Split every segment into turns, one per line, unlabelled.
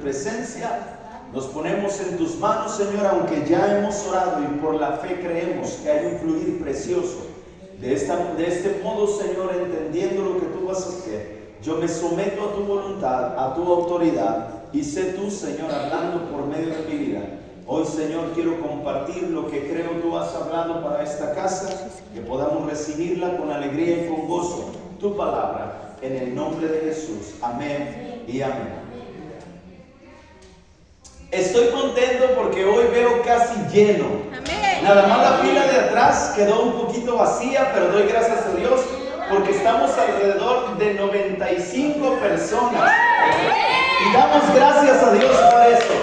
presencia. Nos ponemos en tus manos, Señor, aunque ya hemos orado y por la fe creemos que hay un fluir precioso. De este modo, Señor, entendiendo lo que tú vas a hacer, yo me someto a tu voluntad, a tu autoridad, y sé tú, Señor, hablando por medio de mi vida. Hoy, Señor, quiero compartir lo que creo tú has hablado para esta casa, que podamos recibirla con alegría y con gozo, tu palabra, en el nombre de Jesús. Amén y amén. Estoy contento porque hoy veo casi lleno. Amén. Nada más la fila de atrás quedó un poquito vacía, pero doy gracias a Dios porque estamos alrededor de 95 personas. Y damos gracias a Dios por eso.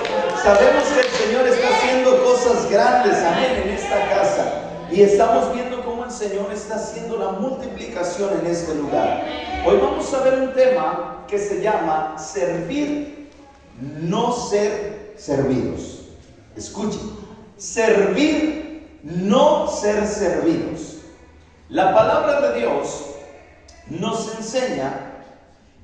Sabemos que el Señor está haciendo cosas grandes, amén, en esta casa. Y estamos viendo cómo el Señor está haciendo la multiplicación en este lugar. Hoy vamos a ver un tema que se llama servir, no ser servidos. Escuchen, servir, no ser servidos. La palabra de Dios nos enseña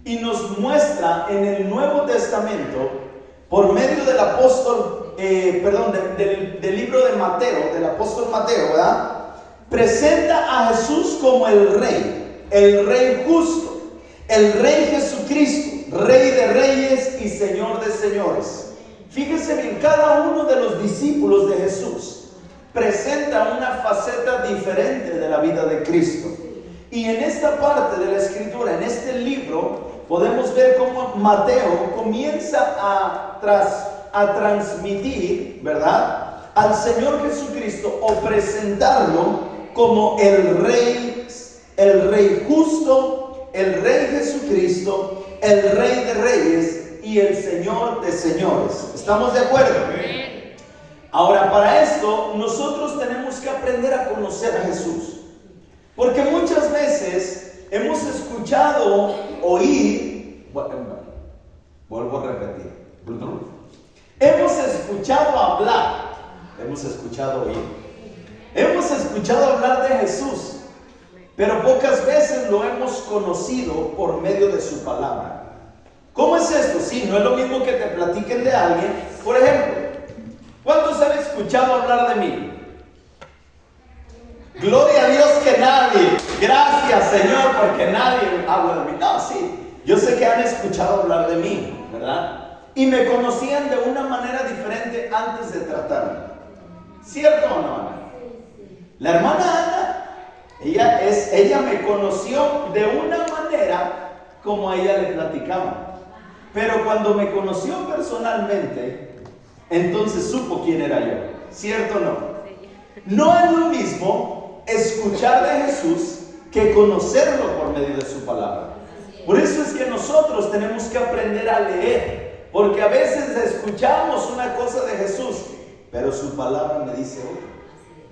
y nos muestra en el Nuevo Testamento, por medio del apóstol, del libro de Mateo, del apóstol Mateo, ¿verdad? Presenta a Jesús como el rey justo, el rey Jesucristo, rey de reyes y señor de señores. Fíjese bien, cada uno de los discípulos de Jesús presenta una faceta diferente de la vida de Cristo. Y en esta parte de la Escritura, en este libro, podemos ver cómo Mateo comienza a transmitir, ¿verdad?, al Señor Jesucristo, o presentarlo como el rey justo, el rey Jesucristo, el rey de reyes y el Señor de señores. ¿Estamos de acuerdo? Ahora, para esto nosotros tenemos que aprender a conocer a Jesús, porque muchas veces hemos escuchado vuelvo a repetir, hemos escuchado hablar, hemos escuchado oír, hemos escuchado hablar de Jesús, pero pocas veces lo hemos conocido por medio de su palabra. ¿Cómo es esto? Sí, no es lo mismo que te platiquen de alguien. Por ejemplo, ¿cuántos han escuchado hablar de mí? Gloria a Dios que nadie. Gracias, Señor, porque nadie habla de mí. No, sí, yo sé que han escuchado hablar de mí, ¿verdad? Y me conocían de una manera diferente antes de tratarme. ¿Cierto o no, Ana? La hermana Ana, ella me conoció de una manera como a ella le platicaba. Pero cuando me conoció personalmente, entonces supo quién era yo. ¿Cierto o no? No es lo mismo escuchar de Jesús que conocerlo por medio de su palabra. Por eso es que nosotros tenemos que aprender a leer, porque a veces escuchamos una cosa de Jesús, pero su palabra me dice otra.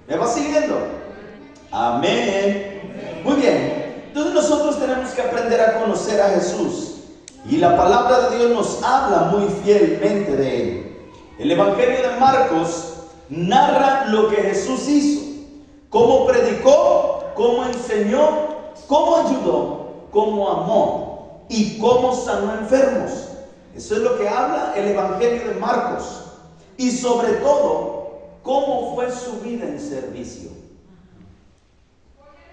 ¿Me va siguiendo? Amén. Muy bien. Entonces nosotros tenemos que aprender a conocer a Jesús. Y la palabra de Dios nos habla muy fielmente de Él. El Evangelio de Marcos narra lo que Jesús hizo, cómo predicó, cómo enseñó, cómo ayudó, cómo amó y cómo sanó enfermos. Eso es lo que habla el Evangelio de Marcos. Y sobre todo, cómo fue su vida en servicio.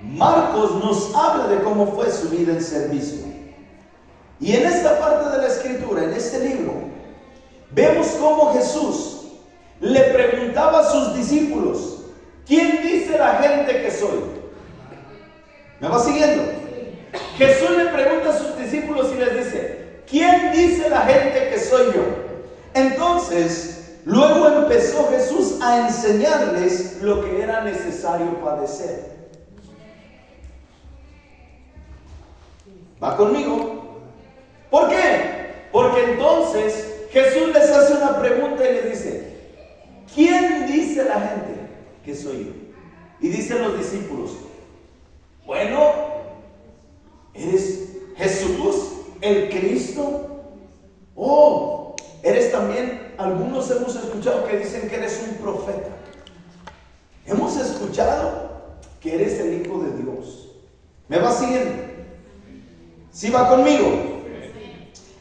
Marcos nos habla de cómo fue su vida en servicio. Y en esta parte de la Escritura, en este libro, vemos cómo Jesús le preguntaba a sus discípulos: ¿quién dice la gente que soy? ¿Me va siguiendo? Jesús le pregunta a sus discípulos y les dice: ¿quién dice la gente que soy yo? Entonces, luego empezó Jesús a enseñarles lo que era necesario padecer. ¿Va conmigo? ¿Por qué? Porque entonces Jesús les hace una pregunta y les dice: ¿quién dice la gente que soy yo? Y dicen los discípulos: bueno, ¿eres Jesús, el Cristo? Oh, eres también, algunos hemos escuchado que dicen que eres un profeta. Hemos escuchado que eres el Hijo de Dios. ¿Me va siguiendo? ¿Sí va conmigo?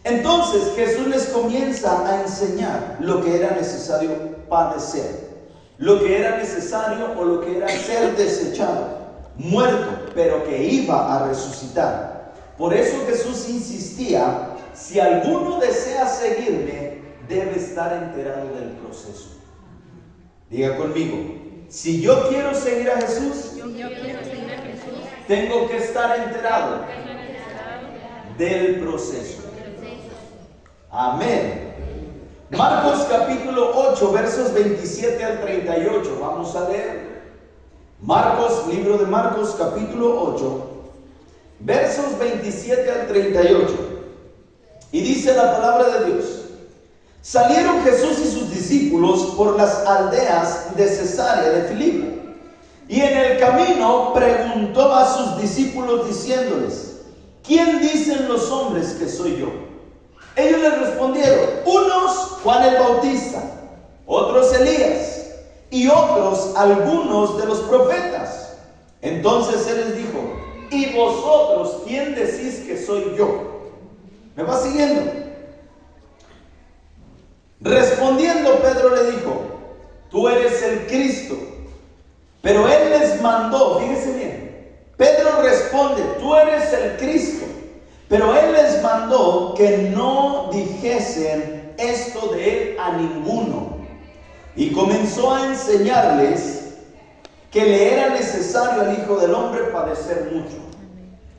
Entonces Jesús les comienza a enseñar lo que era necesario padecer, lo que era necesario o lo que era ser desechado, muerto, pero que iba a resucitar. Por eso Jesús insistía: si alguno desea seguirme, debe estar enterado del proceso. Diga conmigo: si yo quiero seguir a Jesús, tengo que estar enterado del proceso. Amén. Marcos capítulo 8, versos 27 al 38. Vamos a leer. Marcos, libro de Marcos capítulo 8, versos 27 al 38. Y dice la palabra de Dios: salieron Jesús y sus discípulos por las aldeas de Cesarea de Filipo. Y en el camino preguntó a sus discípulos diciéndoles: ¿quién dicen los hombres que soy yo? Ellos le respondieron: unos Juan el Bautista, otros Elías, y otros algunos de los profetas. Entonces él les dijo: ¿y vosotros quién decís que soy yo? ¿Me va siguiendo? Respondiendo Pedro le dijo: tú eres el Cristo. Pero él les mandó, fíjese bien, Pedro responde: tú eres el Cristo. Pero él les mandó que no dijesen esto de él a ninguno. Y comenzó a enseñarles que le era necesario al Hijo del Hombre padecer mucho.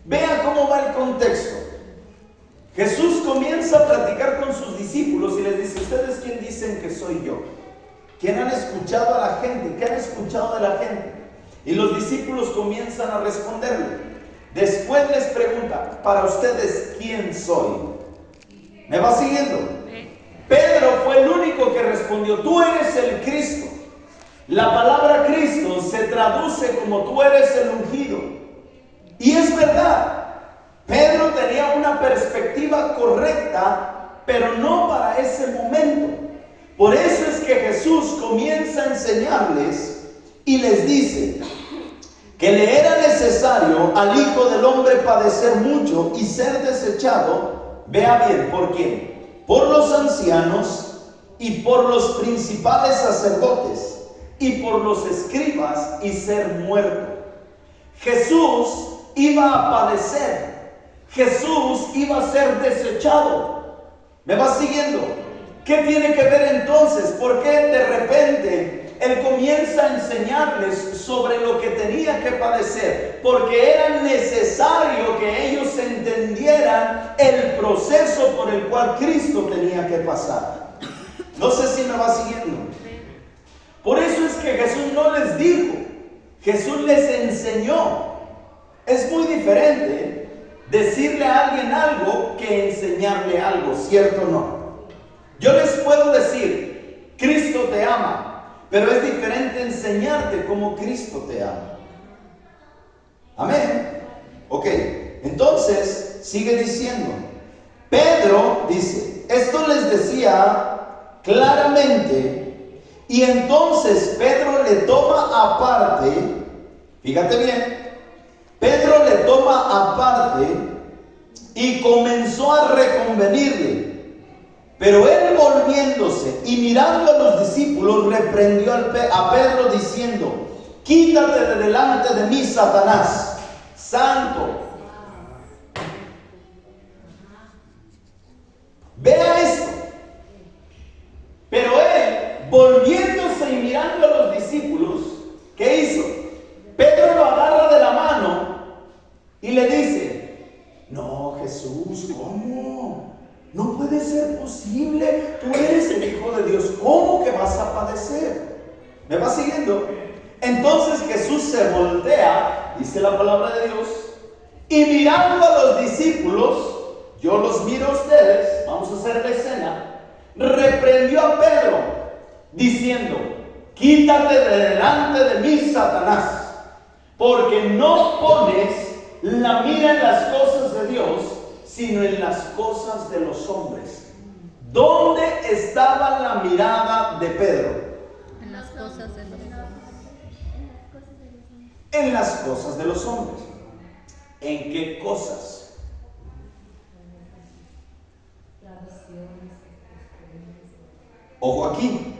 Vea cómo va el contexto. Jesús comienza a platicar con sus discípulos y les dice: ¿ustedes quién dicen que soy yo? ¿Quién han escuchado a la gente? ¿Qué han escuchado de la gente? Y los discípulos comienzan a responderle. Después les pregunta: ¿para ustedes quién soy? ¿Me va siguiendo? Pedro fue el único que respondió: tú eres el Cristo. La palabra Cristo se traduce como tú eres el ungido. Y es verdad, Pedro tenía una perspectiva correcta, pero no para ese momento. Por eso es que Jesús comienza a enseñarles y les dice que le era necesario al Hijo del Hombre padecer mucho y ser desechado. Vea bien, ¿por quién? Por los ancianos y por los principales sacerdotes y por los escribas, y ser muerto. Jesús iba a padecer. Jesús iba a ser desechado. ¿Me va siguiendo? ¿Qué tiene que ver entonces? ¿Por qué de repente Él comienza a enseñarles sobre lo que tenía que padecer? Porque era necesario que ellos entendieran el proceso por el cual Cristo tenía que pasar. No sé si me va siguiendo. Por eso es que Jesús no les dijo, Jesús les enseñó. Es muy diferente decirle a alguien algo que enseñarle algo, ¿cierto o no? Yo les puedo decir: Cristo te ama, pero es diferente enseñarte cómo Cristo te ama. Amén. Ok, entonces sigue diciendo. Pedro dice: esto les decía claramente. Y entonces Pedro le toma aparte. Fíjate bien, Pedro le toma aparte y comenzó a reconvenirle. Pero él, volviéndose y mirando a los discípulos, reprendió a Pedro diciendo: quítate de delante de mí, Satanás, santo. Vea esto. Pero él, volviéndose y mirando a los discípulos, ¿qué hizo? Pedro lo agarra de la mano y le dice: no, Jesús, ¿cómo? No puede ser posible. Tú eres el Hijo de Dios. ¿Cómo que vas a padecer? ¿Me va siguiendo? Entonces Jesús se voltea, dice la palabra de Dios, y mirando a los discípulos, yo los miro a ustedes, vamos a hacer la escena, reprendió a Pedro diciendo: quítate de delante de mí, Satanás, porque no pones la mira en las cosas de Dios, sino en las cosas de los hombres. ¿Dónde estaba la mirada de Pedro?
En las cosas de los hombres.
En las cosas de los hombres. ¿En qué cosas? Ojo aquí.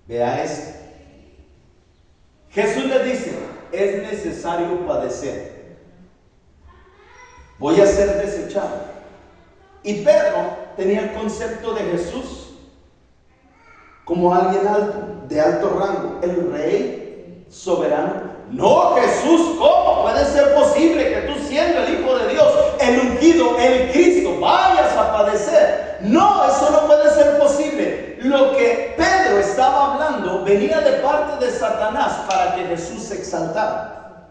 Vea esto. Jesús le dice, es necesario padecer. Voy a ser desechado. Y Pedro tenía el concepto de Jesús como alguien alto, de alto rango, el rey soberano. No, Jesús, ¿cómo puede ser posible que tú, siendo el Hijo de Dios, el ungido, el Cristo, vayas a padecer? No, eso no puede ser posible. Lo que Pedro estaba hablando venía de parte de Satanás para que Jesús se exaltara.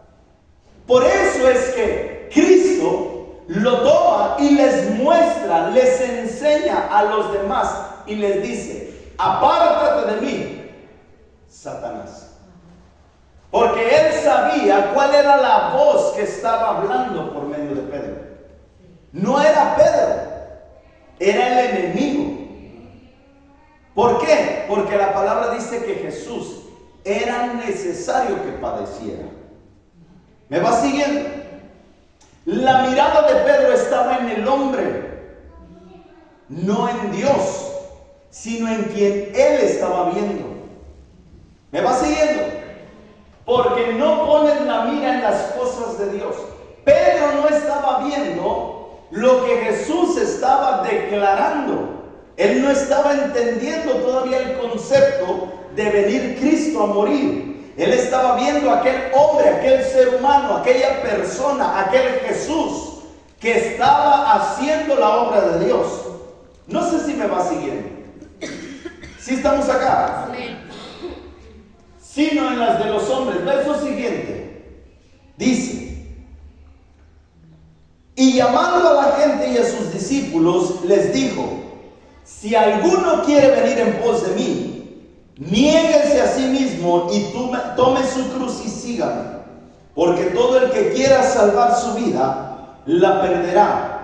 Por eso es que Cristo lo toma y les muestra, les enseña a los demás y les dice, apártate de mí, Satanás. Porque él sabía cuál era la voz que estaba hablando por medio de Pedro. No era Pedro, era el enemigo. ¿Por qué? Porque la palabra dice que Jesús era necesario que padeciera. ¿Me va siguiendo? La mirada de Pedro estaba en el hombre, no en Dios, sino en quien él estaba viendo. ¿Me va siguiendo? Porque no pones la mira en las cosas de Dios. Pedro no estaba viendo lo que Jesús estaba declarando. Él no estaba entendiendo todavía el concepto de venir Cristo a morir. Él estaba viendo a aquel hombre, aquel ser humano, aquella persona, aquel Jesús que estaba haciendo la obra de Dios. No sé si me va siguiendo. ¿Sí estamos acá? Sino en las de los hombres. Verso siguiente. Dice, y llamando a la gente y a sus discípulos, les dijo, si alguno quiere venir en pos de mí, niéguese a sí mismo y tome su cruz y sígame. Porque todo el que quiera salvar su vida, la perderá.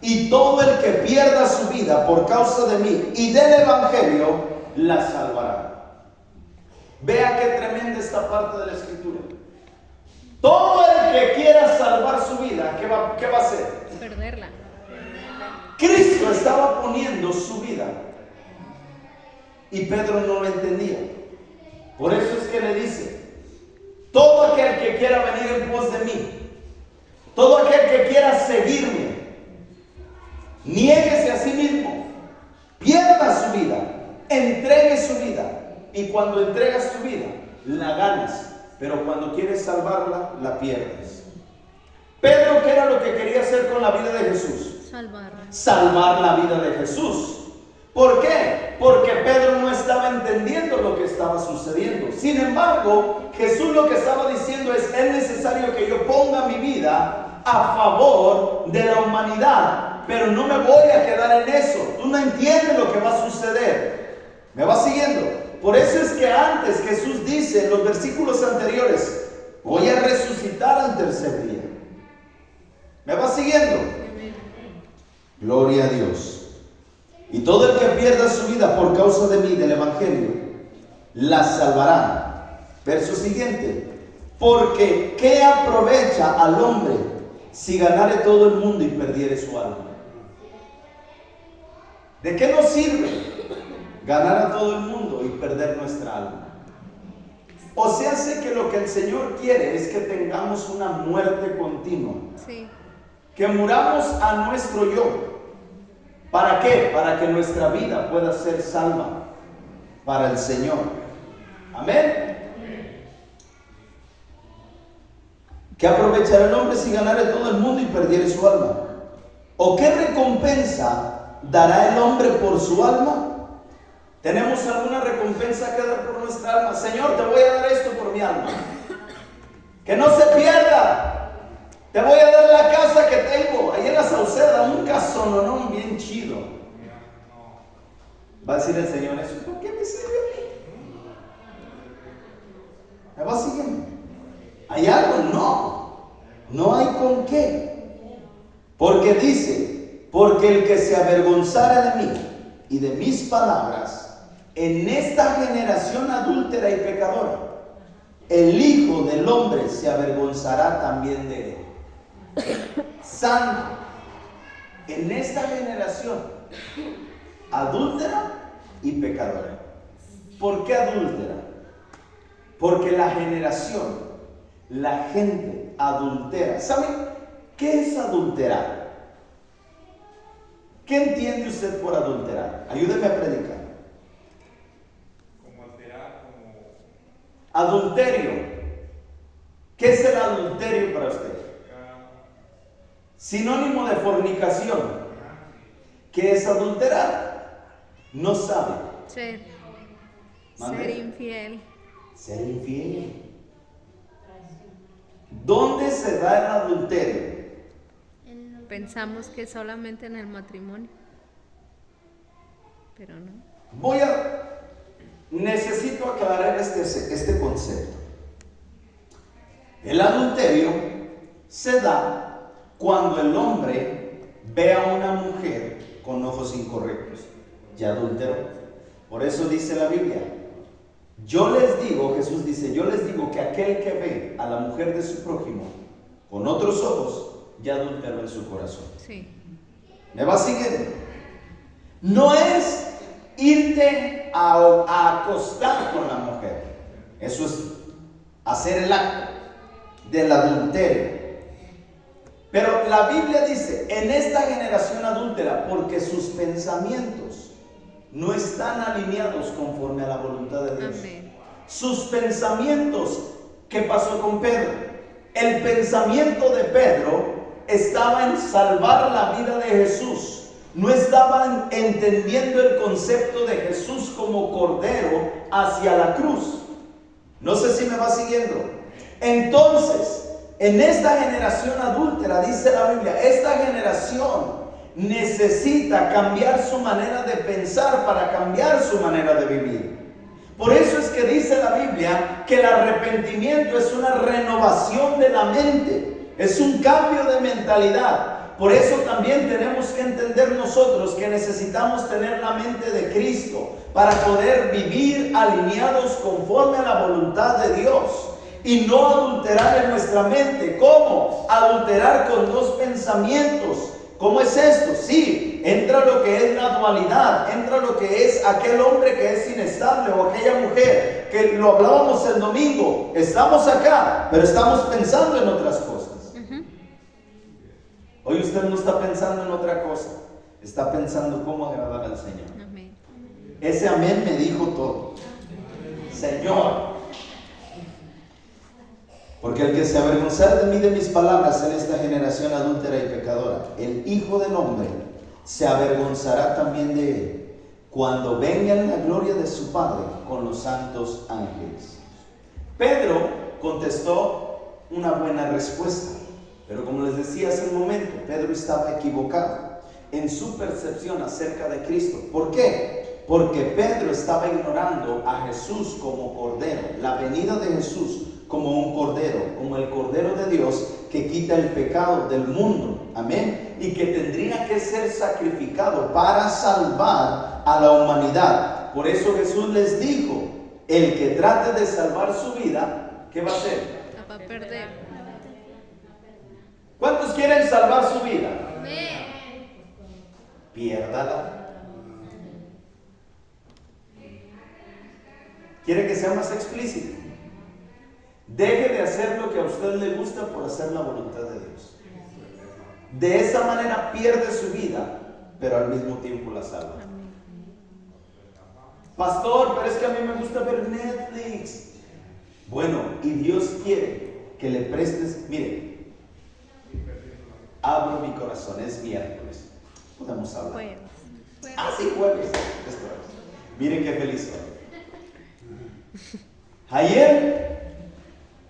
Y todo el que pierda su vida por causa de mí y del Evangelio, la salvará. Vea qué tremenda esta parte de la Escritura. Todo el que quiera salvar su vida, ¿qué va a hacer?
Perderla.
Cristo estaba poniendo su vida. Y Pedro no lo entendía. Por eso es que le dice, todo aquel que quiera venir en pos de mí, todo aquel que quiera seguirme, niéguese a sí mismo, pierda su vida, entregue su vida. Y cuando entregas tu vida, la ganas. Pero cuando quieres salvarla, la pierdes. Pedro, ¿qué era lo que quería hacer con la vida de Jesús? Salvar la vida de Jesús. ¿Por qué? Porque Pedro no estaba entendiendo lo que estaba sucediendo. Sin embargo, Jesús lo que estaba diciendo es necesario que yo ponga mi vida a favor de la humanidad. Pero no me voy a quedar en eso. Tú no entiendes lo que va a suceder. ¿Me vas siguiendo? Por eso es que antes Jesús dice en los versículos anteriores, voy a resucitar al tercer día. ¿Me va siguiendo? Gloria a Dios. Y todo el que pierda su vida por causa de mí, del Evangelio, la salvará. Verso siguiente. Porque ¿qué aprovecha al hombre si ganare todo el mundo y perdiere su alma? ¿De qué nos sirve ganar a todo el mundo y perder nuestra alma? O sea, sé que lo que el Señor quiere es que tengamos una muerte continua.
Sí.
Que muramos a nuestro yo. ¿Para qué? Para que nuestra vida pueda ser salva para el Señor. Amén. ¿Qué aprovechará el hombre si ganare todo el mundo y perdiere su alma? ¿O qué recompensa dará el hombre por su alma? ¿Tenemos alguna recompensa que dar por nuestra alma? Señor, te voy a dar esto por mi alma. Que no se pierda. Te voy a dar la casa que tengo ahí en la Sauceda, un casononón bien chido. Va a decir el Señor eso. ¿Por qué me sirve a mí? ¿Me va siguiendo? ¿Hay algo? No. No hay con qué. Porque dice, porque el que se avergonzara de mí y de mis palabras, en esta generación adúltera y pecadora, el Hijo del Hombre se avergonzará también de él. Santo, en esta generación adúltera y pecadora. ¿Por qué adúltera? Porque la generación, la gente adultera. ¿Saben qué es adulterar? ¿Qué entiende usted por adulterar? Ayúdeme a predicar.
Como alterar, como...
Adulterio. ¿Qué es el adulterio para usted? Sinónimo de fornicación. ¿Qué es adulterar? No sabe.
Ser
¿Mande?
infiel.
Ser infiel. ¿Dónde se da el adulterio?
Pensamos que solamente en el matrimonio, pero no.
Necesito aclarar este concepto. El adulterio se da cuando el hombre ve a una mujer con ojos incorrectos. Ya adulteró. Por eso dice la Biblia. Jesús dice, yo les digo que aquel que ve a la mujer de su prójimo con otros ojos, ya adulteró en su corazón.
Sí.
¿Me va siguiendo? No es irte a acostar con la mujer. Eso es hacer el acto del adulterio. Pero la Biblia dice, en esta generación adúltera, porque sus pensamientos no están alineados conforme a la voluntad de Dios.
Amén.
Sus pensamientos, ¿qué pasó con Pedro? El pensamiento de Pedro estaba en salvar la vida de Jesús. No estaban entendiendo el concepto de Jesús como cordero hacia la cruz. No sé si me va siguiendo. Entonces, en esta generación adúltera, dice la Biblia, esta generación necesita cambiar su manera de pensar para cambiar su manera de vivir. Por eso es que dice la Biblia que el arrepentimiento es una renovación de la mente, es un cambio de mentalidad. Por eso también tenemos que entender nosotros que necesitamos tener la mente de Cristo para poder vivir alineados conforme a la voluntad de Dios y no adulterar en nuestra mente. ¿Cómo? Adulterar con dos pensamientos. ¿Cómo es esto? Sí, entra lo que es la dualidad, entra lo que es aquel hombre que es inestable o aquella mujer que lo hablábamos el domingo. Estamos acá, pero estamos pensando en otras cosas. Hoy usted no está pensando en otra cosa, está pensando cómo agradar al Señor.
Amén.
Ese amén me dijo todo. Señor. Porque el que se avergonzara de mí, de mis palabras, en esta generación adúltera y pecadora, el Hijo del Hombre se avergonzará también de él, cuando venga en la gloria de su Padre con los santos ángeles. Pedro contestó una buena respuesta, pero como les decía hace un momento, Pedro estaba equivocado en su percepción acerca de Cristo. ¿Por qué? Porque Pedro estaba ignorando a Jesús como Cordero, la venida de Jesús como un Cordero, como el Cordero de Dios que quita el pecado del mundo, amén, y que tendría que ser sacrificado para salvar a la humanidad. Por eso Jesús les dijo, el que trate de salvar su vida, ¿qué va a hacer?
La va a perder.
¿Cuántos quieren salvar su vida?
Amén.
Piérdala. ¿Quiere que sea más explícito? Deje de hacer lo que a usted le gusta por hacer la voluntad de Dios. De esa manera pierde su vida, pero al mismo tiempo la salva. Pastor, pero es que a mí me gusta ver Netflix. Bueno, y Dios quiere que le prestes. Mire, abro mi corazón, es miércoles. Podemos hablar.
Jueves.
Sí, jueves. Miren qué feliz soy. Ayer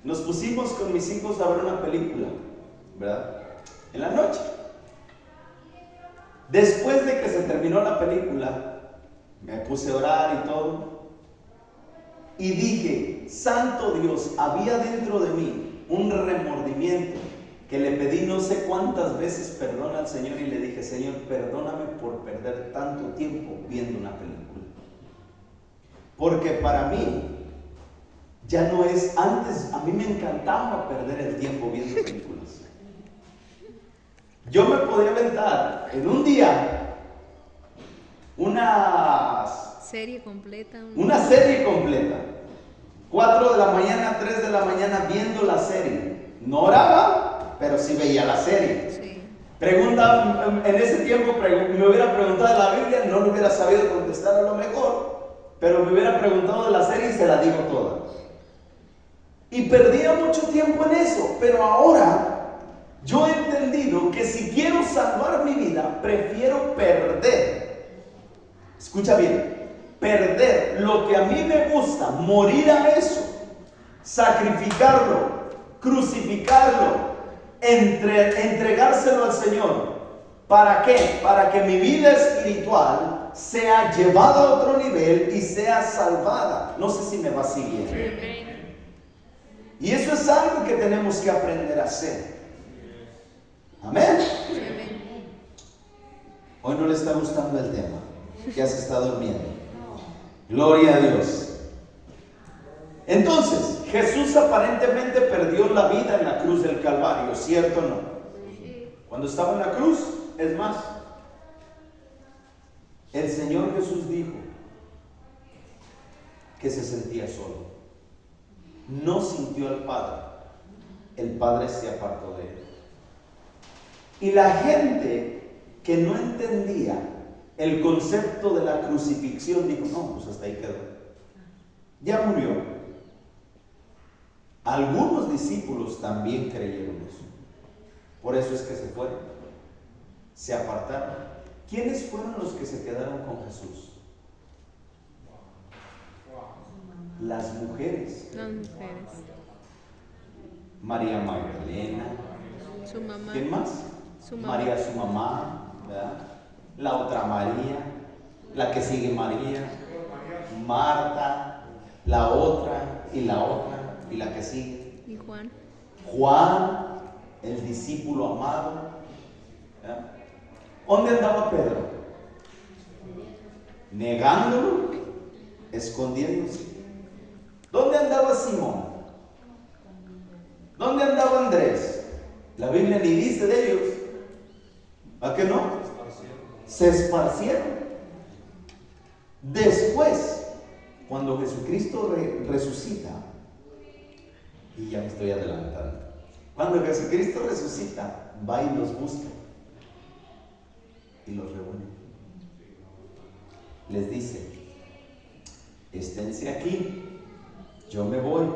nos pusimos con mis hijos a ver una película, ¿verdad? En la noche. Después de que se terminó la película, me puse a orar y todo. Y dije, Santo Dios, había dentro de mí un remordimiento que le pedí no sé cuántas veces perdón al Señor y le dije, Señor, perdóname por perder tanto tiempo viendo una película. Porque para mí, ya no es, antes a mí me encantaba perder el tiempo viendo películas. Yo me podía aventar en un día unas
Serie completa.
Una serie completa. 4 de la mañana, 3 de la mañana viendo la serie. No oraba, pero sí veía la serie.
Sí.
Pregunta, en ese tiempo me hubiera preguntado de la Biblia, no lo hubiera sabido contestar a lo mejor, pero me hubiera preguntado de la serie y se la digo toda. Y perdía mucho tiempo en eso, pero ahora yo he entendido que si quiero salvar mi vida, prefiero perder. Escucha bien, perder lo que a mí me gusta, morir a eso, sacrificarlo, crucificarlo, entregárselo al Señor. ¿Para qué? Para que mi vida espiritual sea llevada a otro nivel y sea salvada. No sé si me va siguiendo. Y eso es algo que tenemos que aprender a hacer. Amén. Hoy no le está gustando el tema. Ya se está durmiendo. Gloria a Dios. Entonces, Jesús aparentemente perdió la vida en la cruz del Calvario, ¿cierto o no? Cuando estaba en la cruz, es más, el Señor Jesús dijo que se sentía solo. No sintió al Padre. El Padre se apartó de él. Y la gente que no entendía el concepto de la crucifixión dijo, no, pues hasta ahí quedó. Ya murió. Algunos discípulos también creyeron eso. Por eso es que se fueron. Se apartaron. ¿Quiénes fueron los que se quedaron con Jesús? Las mujeres.
Las mujeres.
María Magdalena.
Su mamá.
¿Quién más?
Su mamá.
María, su mamá, ¿verdad? La otra María, la que sigue María, Marta, la otra y la otra y la que sigue.
Y Juan.
Juan, el discípulo amado. ¿Verdad? ¿Dónde andaba Pedro? Negándolo, escondiéndose. ¿Dónde andaba Simón? ¿Dónde andaba Andrés? La Biblia ni dice de ellos. ¿A qué no? Se esparcieron. Después, cuando Jesucristo resucita, y ya me estoy adelantando, cuando Jesucristo resucita, va y los busca y los reúne. Les dice, esténse aquí, yo me voy,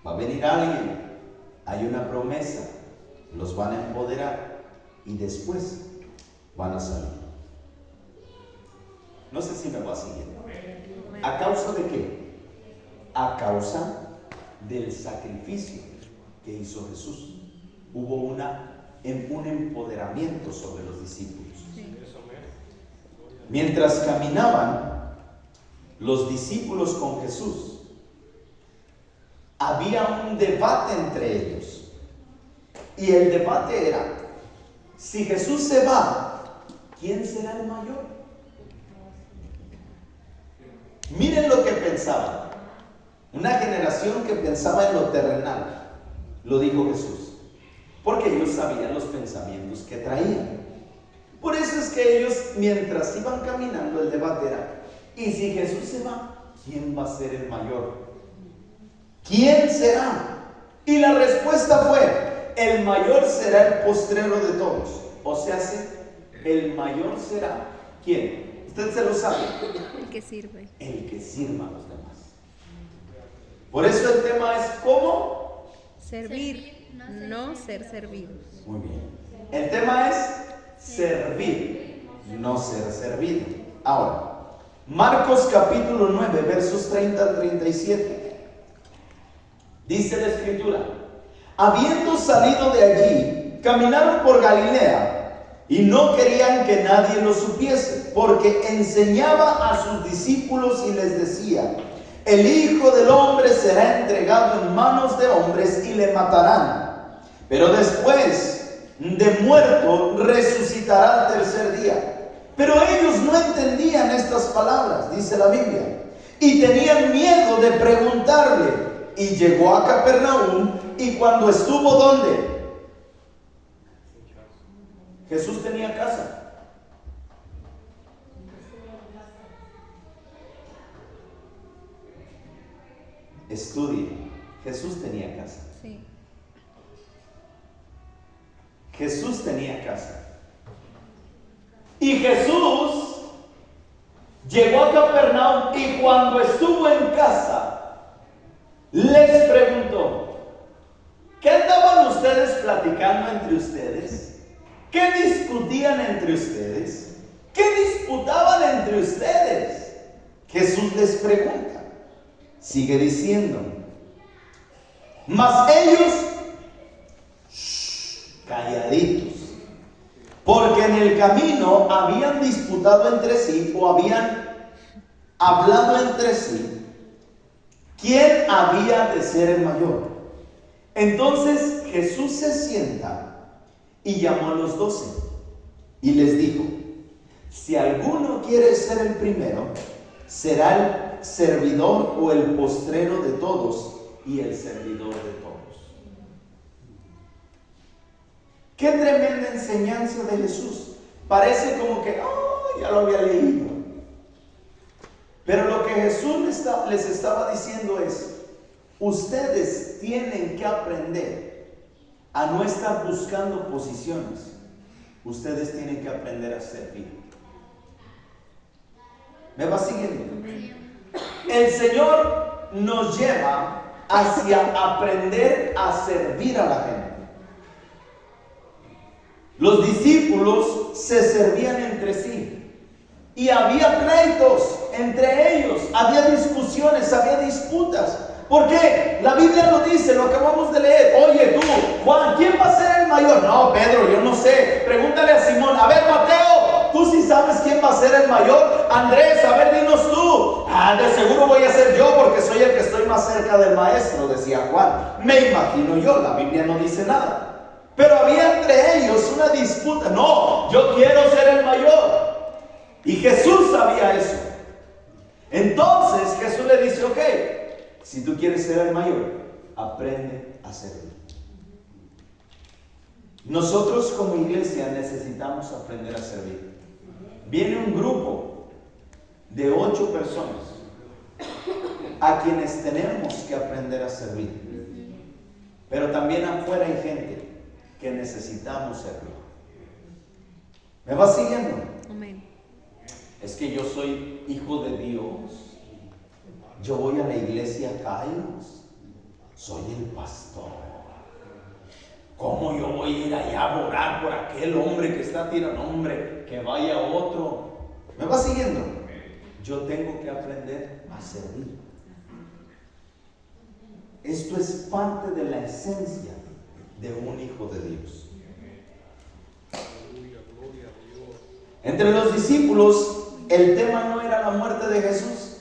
va a venir alguien, hay una promesa, los van a empoderar y después van a salir. No sé si me va siguiendo. ¿A causa de qué? A causa del sacrificio que hizo Jesús. Hubo un empoderamiento sobre los discípulos. Mientras caminaban los discípulos con Jesús, había un debate entre ellos. Y el debate era, si Jesús se va, ¿quién será el mayor? Miren lo que pensaban. Una generación que pensaba en lo terrenal. Lo dijo Jesús. Porque ellos sabían los pensamientos que traían. Por eso es que ellos, mientras iban caminando, el debate era, ¿y si Jesús se va, quién va a ser el mayor? ¿Quién será? Y la respuesta fue, el mayor será el postrero de todos. O sea, el mayor será, ¿quién? Usted se lo sabe.
El que sirve.
El que sirva a los demás. Por eso el tema es ¿cómo?
Servir, no ser servidos.
Muy bien. El tema es servir, no ser servido. Ahora, Marcos capítulo 9, versos 30 al 37. Dice la Escritura, habiendo salido de allí, caminaron por Galilea y no querían que nadie lo supiese, porque enseñaba a sus discípulos y les decía, el Hijo del Hombre será entregado en manos de hombres y le matarán, pero después de muerto resucitará al tercer día. Pero ellos no entendían estas palabras, dice la Biblia, y tenían miedo de preguntarle. Y llegó a Capernaum, y cuando estuvo ¿dónde? Jesús tenía casa. Estudie. Jesús tenía casa.
Sí.
Jesús tenía casa. Y Jesús llegó a Capernaum y cuando estuvo en casa, les preguntó: ¿qué andaban ustedes platicando entre ustedes? ¿Qué discutían entre ustedes? ¿Qué disputaban entre ustedes? Jesús les pregunta. Sigue diciendo: mas ellos, calladitos, porque en el camino habían disputado entre sí o habían hablado entre sí quién había de ser el mayor. Entonces Jesús se sienta y llamó a los 12 y les dijo: si alguno quiere ser el primero, será el servidor o el postrero de todos y el servidor de todos. Qué tremenda enseñanza de Jesús. Parece como que, ya lo había leído. Pero lo que Jesús les estaba diciendo es: ustedes tienen que aprender a no estar buscando posiciones. Ustedes tienen que aprender a servir. ¿Me va siguiendo? El Señor nos lleva hacia aprender a servir a la gente. Los discípulos se servían entre sí y había pleitos entre ellos, había discusiones, había disputas. ¿Por qué? La Biblia lo dice, lo acabamos de leer. Oye tú, Juan, ¿quién va a ser el mayor? No, Pedro, yo no sé. Pregúntale a Simón. A ver, Mateo, tú sí sabes quién va a ser el mayor. Andrés, a ver, dinos tú. De seguro voy a ser yo porque soy el que estoy más cerca del maestro, decía Juan. Me imagino yo, la Biblia no dice nada. Pero había entre ellos una disputa. No, yo quiero ser el mayor. Y Jesús sabía eso. Entonces Jesús le dice: ok, si tú quieres ser el mayor, aprende a servir. Nosotros como iglesia necesitamos aprender a servir. Viene un grupo de 8 personas a quienes tenemos que aprender a servir. Pero también afuera hay gente que necesitamos servir. ¿Me vas siguiendo?
Amén.
Es que yo soy hijo de Dios. Yo voy a la iglesia Kairos. Soy el pastor. ¿Cómo yo voy a ir allá a orar por aquel hombre que está tirando? Hombre, que vaya otro. ¿Me vas siguiendo? Yo tengo que aprender a servir. Esto es parte de la esencia de un hijo de Dios. Entre los discípulos, el tema no era la muerte de Jesús.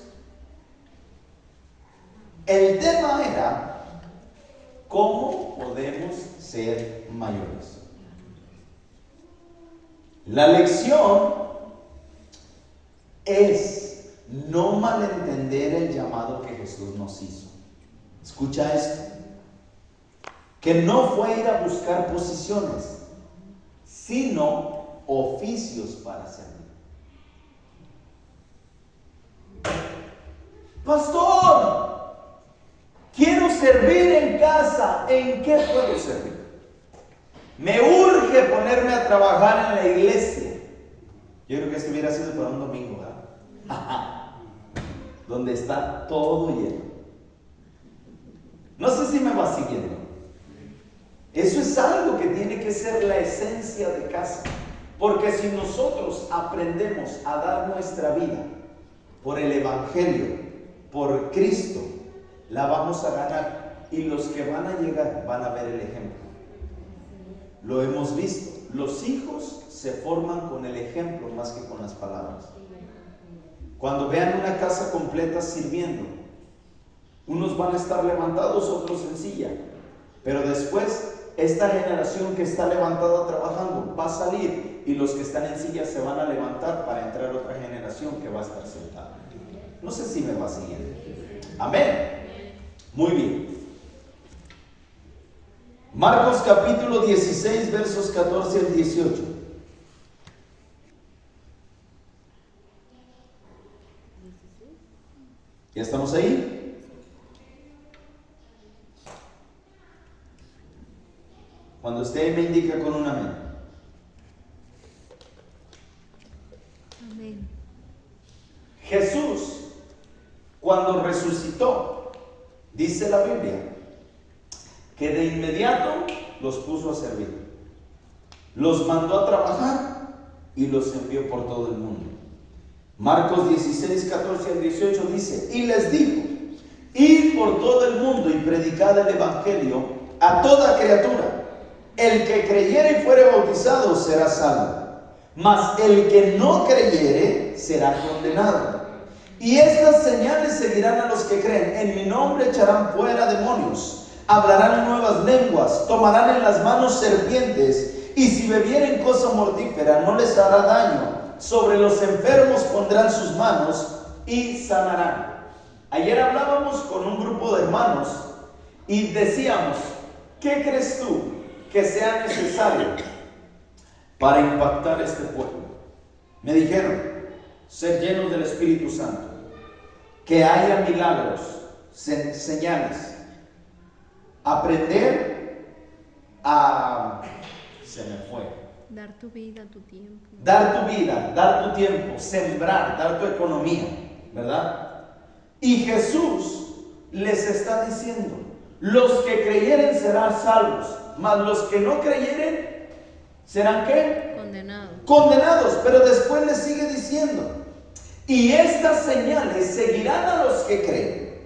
El tema era cómo podemos ser mayores. La lección es no malentender el llamado que Jesús nos hizo. Escucha esto. Que no fue ir a buscar posiciones, sino oficios para servir. Pastor, quiero servir en casa. ¿En qué puedo servir? Me urge ponerme a trabajar en la iglesia. Yo creo que esto hubiera sido para un domingo, ¿verdad? Donde está todo lleno. No sé si me va siguiendo. Eso es algo que tiene que ser la esencia de casa. Porque si nosotros aprendemos a dar nuestra vida por el Evangelio, por Cristo, la vamos a ganar. Y los que van a llegar van a ver el ejemplo. Lo hemos visto. Los hijos se forman con el ejemplo más que con las palabras. Cuando vean una casa completa sirviendo, unos van a estar levantados, otros en silla. Pero después, esta generación que está levantada trabajando va a salir y los que están en silla se van a levantar para entrar otra generación que va a estar sentada. No sé si me va siguiendo. Amén. Muy bien. Marcos capítulo 16, versos 14 al 18. ¿Ya estamos ahí? Cuando usted me indica con un amén.
Amén.
Jesús, cuando resucitó, dice la Biblia, que de inmediato los puso a servir. Los mandó a trabajar y los envió por todo el mundo. Marcos 16, 14 al 18 dice, y les dijo, id por todo el mundo y predicad el evangelio a toda criatura. El que creyere y fuere bautizado será salvo, mas el que no creyere será condenado. Y estas señales seguirán a los que creen. En mi nombre echarán fuera demonios, hablarán nuevas lenguas, tomarán en las manos serpientes, y si bebieren cosa mortífera no les hará daño. Sobre los enfermos pondrán sus manos y sanarán. Ayer hablábamos con un grupo de hermanos y decíamos, ¿qué crees tú que sea necesario para impactar este pueblo? Me dijeron, ser llenos del Espíritu Santo, que haya milagros, señales, aprender a... se me fue.
Dar tu vida, tu tiempo.
Dar tu vida, dar tu tiempo, sembrar, dar tu economía, ¿verdad? Y Jesús les está diciendo, los que creyeren serán salvos, mas los que no creyeren serán ¿qué?
Condenados.
Condenados, pero después les sigue diciendo, y estas señales seguirán a los que creen.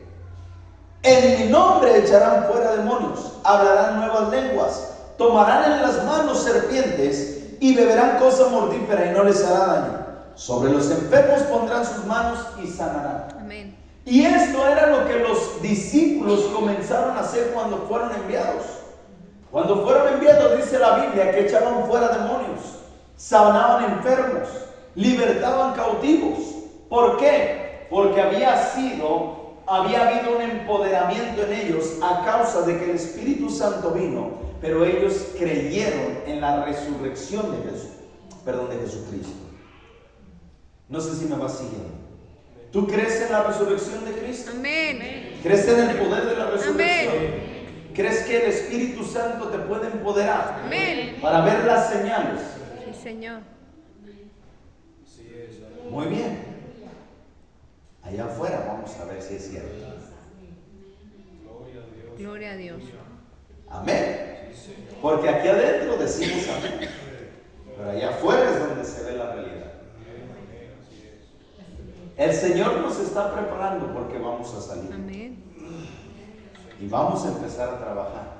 En mi nombre echarán fuera demonios, hablarán nuevas lenguas, tomarán en las manos serpientes y beberán cosa mortífera y no les hará daño. Sobre los enfermos pondrán sus manos y sanarán.
Amén.
Y esto era lo que los discípulos comenzaron a hacer cuando fueron enviados. Cuando fueron enviados, dice la Biblia, que echaban fuera demonios, sanaban enfermos, libertaban cautivos. ¿Por qué? Porque había habido un empoderamiento en ellos a causa de que el Espíritu Santo vino, pero ellos creyeron en la resurrección de Jesucristo. No sé si me vas siguiendo. ¿Tú crees en la resurrección de Cristo?
Amén.
¿Crees en el poder de la resurrección?
Amén.
¿Crees que el Espíritu Santo te puede empoderar?
Amén.
Para ver las señales.
Sí, Señor.
Muy bien. Allá afuera vamos a ver si es cierto.
Gloria a Dios.
Amén. Porque aquí adentro decimos amén, pero allá afuera es donde se ve la realidad. El Señor nos está preparando porque vamos a salir.
Amén.
Y vamos a empezar a trabajar.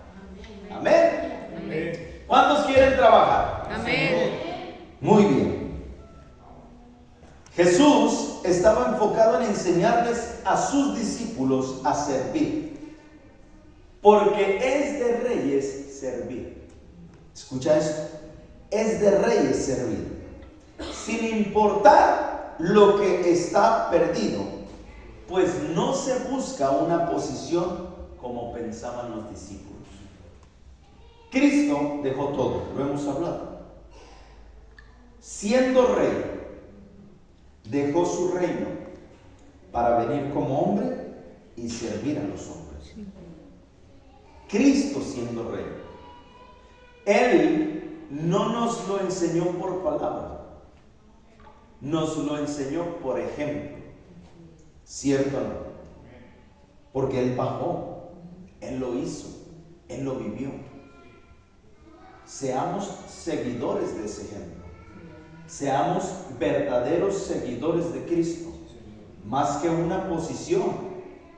Amén.
Amén.
¿Cuántos quieren trabajar?
Amén.
Muy bien. Jesús estaba enfocado en enseñarles a sus discípulos a servir. Porque es de reyes servir. Escucha esto. Es de reyes servir. Sin importar lo que está perdido, pues no se busca una posición como pensaban los discípulos. Cristo dejó todo, lo hemos hablado. Siendo rey, dejó su reino para venir como hombre y servir a los hombres. Cristo siendo rey, Él no nos lo enseñó por palabra, nos lo enseñó por ejemplo. ¿Cierto o no? Porque Él bajó, Él lo hizo, Él lo vivió. Seamos seguidores de ese ejemplo. Seamos verdaderos seguidores de Cristo. Más que una posición,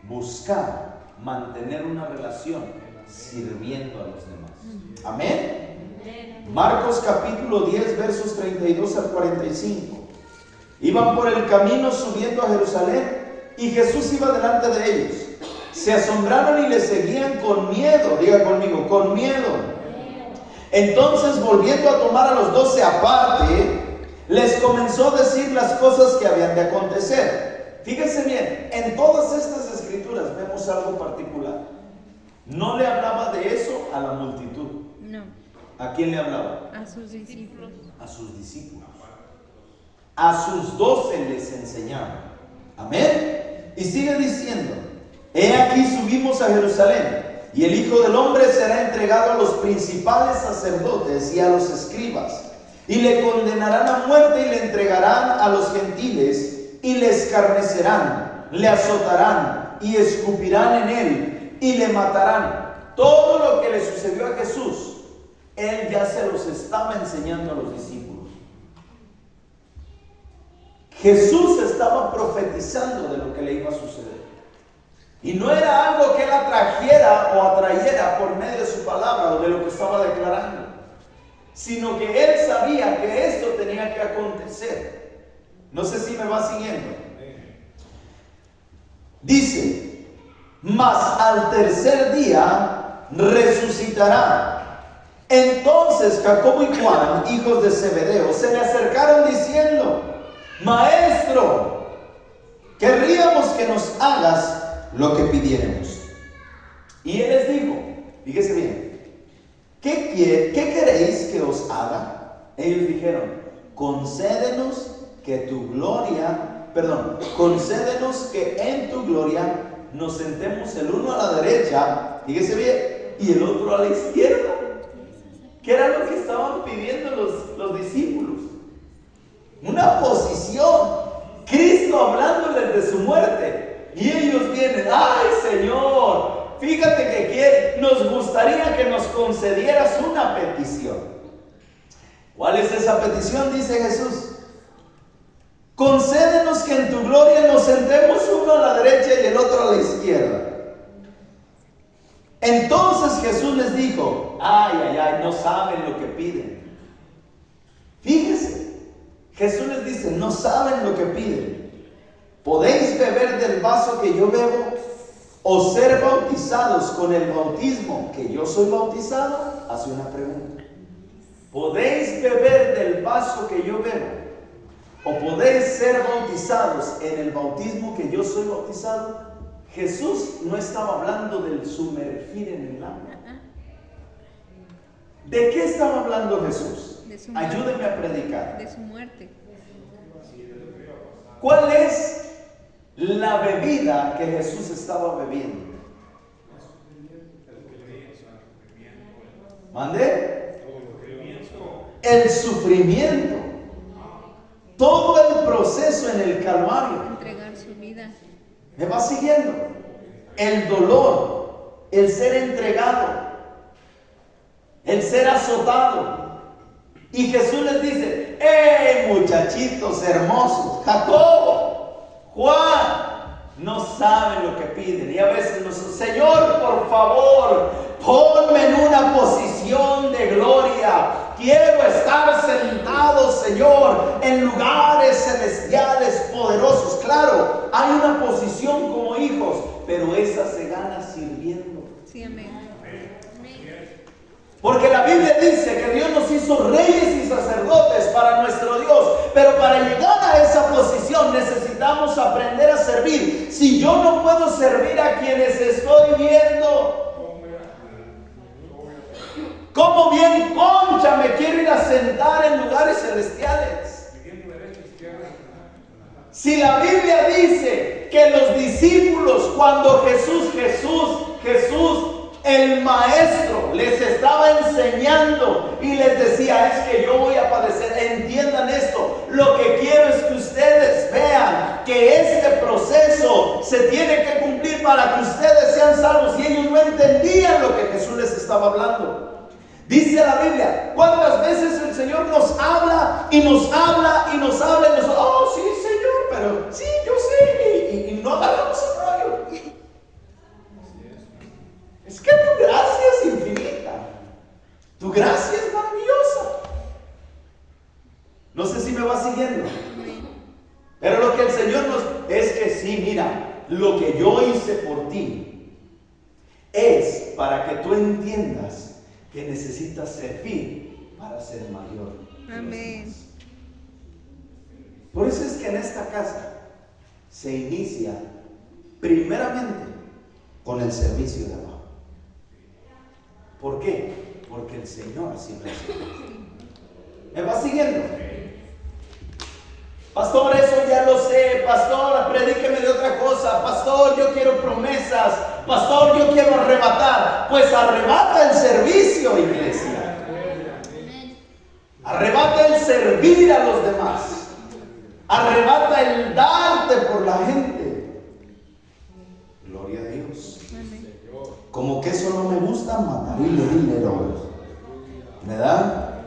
buscar, mantener una relación, sirviendo a los demás. Amén. Marcos capítulo 10, versos 32 al 45. Iban por el camino subiendo a Jerusalén y Jesús iba delante de ellos. Se asombraron y le seguían con miedo. Diga conmigo, con miedo. Entonces, volviendo a tomar a los 12 aparte, les comenzó a decir las cosas que habían de acontecer. Fíjense bien, en todas estas escrituras vemos algo particular. No le hablaba de eso a la multitud.
No.
¿A quién le hablaba?
A sus discípulos.
A sus discípulos. A sus 12 les enseñaba. Amén. Y sigue diciendo: he aquí subimos a Jerusalén, Y el Hijo del Hombre será entregado a los principales sacerdotes y a los escribas, y le condenarán a muerte y le entregarán a los gentiles, y le escarnecerán, le azotarán y escupirán en él y le matarán. Todo lo que le sucedió a Jesús, él ya se los estaba enseñando a los discípulos. Jesús estaba profetizando de lo que le iba a suceder. Y no era algo que él atrajera o atrayera por medio de su palabra o de lo que estaba declarando, sino que él sabía que esto tenía que acontecer. No sé si me va siguiendo. Dice, mas al tercer día resucitará. Entonces Jacobo y Juan, hijos de Zebedeo, se le acercaron diciendo, Maestro, querríamos que nos hagas lo que pidiéramos. Y él les dijo, fíjese bien, ¿qué queréis que os haga? Ellos dijeron, concédenos que en tu gloria nos sentemos el uno a la derecha, fíjese bien, y el otro a la izquierda. ¿Qué era lo que estaban pidiendo los discípulos? Una posición. Cristo hablándoles de su muerte. Y ellos vienen, ay Señor, fíjate que nos gustaría que nos concedieras una petición. ¿Cuál es esa petición? Dice Jesús. Concédenos que en tu gloria nos sentemos uno a la derecha y el otro a la izquierda. Entonces Jesús les dijo, ay, no saben lo que piden. Fíjese, Jesús les dice, no saben lo que piden. ¿Podéis beber del vaso que yo bebo o ser bautizados con el bautismo que yo soy bautizado? Hace una pregunta. ¿Podéis beber del vaso que yo bebo o podéis ser bautizados en el bautismo que yo soy bautizado? Jesús no estaba hablando del sumergir en el agua. ¿De qué estaba hablando Jesús? Ayúdenme a predicar.
De su muerte.
¿Cuál es la bebida que Jesús estaba bebiendo? ¿Mande? El sufrimiento. Todo el proceso en el Calvario.
Entregar su vida.
¿Me va siguiendo? El dolor, el ser entregado, el ser azotado. Y Jesús les dice, ¡hey muchachitos hermosos! Jacobo, Juan, no saben lo que piden. Y a veces nos dicen, Señor, por favor, ponme en una posición de gloria. Quiero estar sentado, Señor, en lugares celestiales poderosos. Claro, hay una posición como hijos, pero esa se gana sirviendo.
Sí, amén.
Porque la Biblia dice que Dios nos hizo reyes y sacerdotes para nuestro Dios. Pero para llegar a esa posición necesitamos aprender a servir. Si yo no puedo servir a quienes estoy viendo, ¿cómo bien concha me quiero ir a sentar en lugares celestiales? Si la Biblia dice que los discípulos, cuando Jesús, el maestro, les estaba enseñando y les decía, es que yo voy a padecer, entiendan esto, lo que quiero es que ustedes vean que este proceso se tiene que cumplir para que ustedes sean salvos, y ellos no entendían lo que Jesús les estaba hablando. Dice la Biblia, ¿cuántas veces el Señor nos habla y nos habla y nos habla y nos, oh sí Señor, pero sí, yo sé, y no agarramos el rollo? Es que tu gracia es infinita, tu gracia es maravillosa. No sé si me va siguiendo, pero lo que el Señor nos, es que sí, mira, lo que yo hice por ti es para que tú entiendas que necesitas servir para ser mayor.
Amén.
Por eso es que en esta casa se inicia primeramente con el servicio de abajo. ¿Por qué? Porque el Señor así lo hace. ¿Me va siguiendo? Pastor, eso ya lo sé. Pastor, predíqueme de otra cosa. poderosa. Pastor, yo quiero promesas. Pastor, yo quiero arrebatar. Pues arrebata el servicio, iglesia. Arrebata el servir a los demás. Arrebata el darte por la gente. Gloria a Dios. Como que eso no me gusta, matarle dinero. ¿Verdad?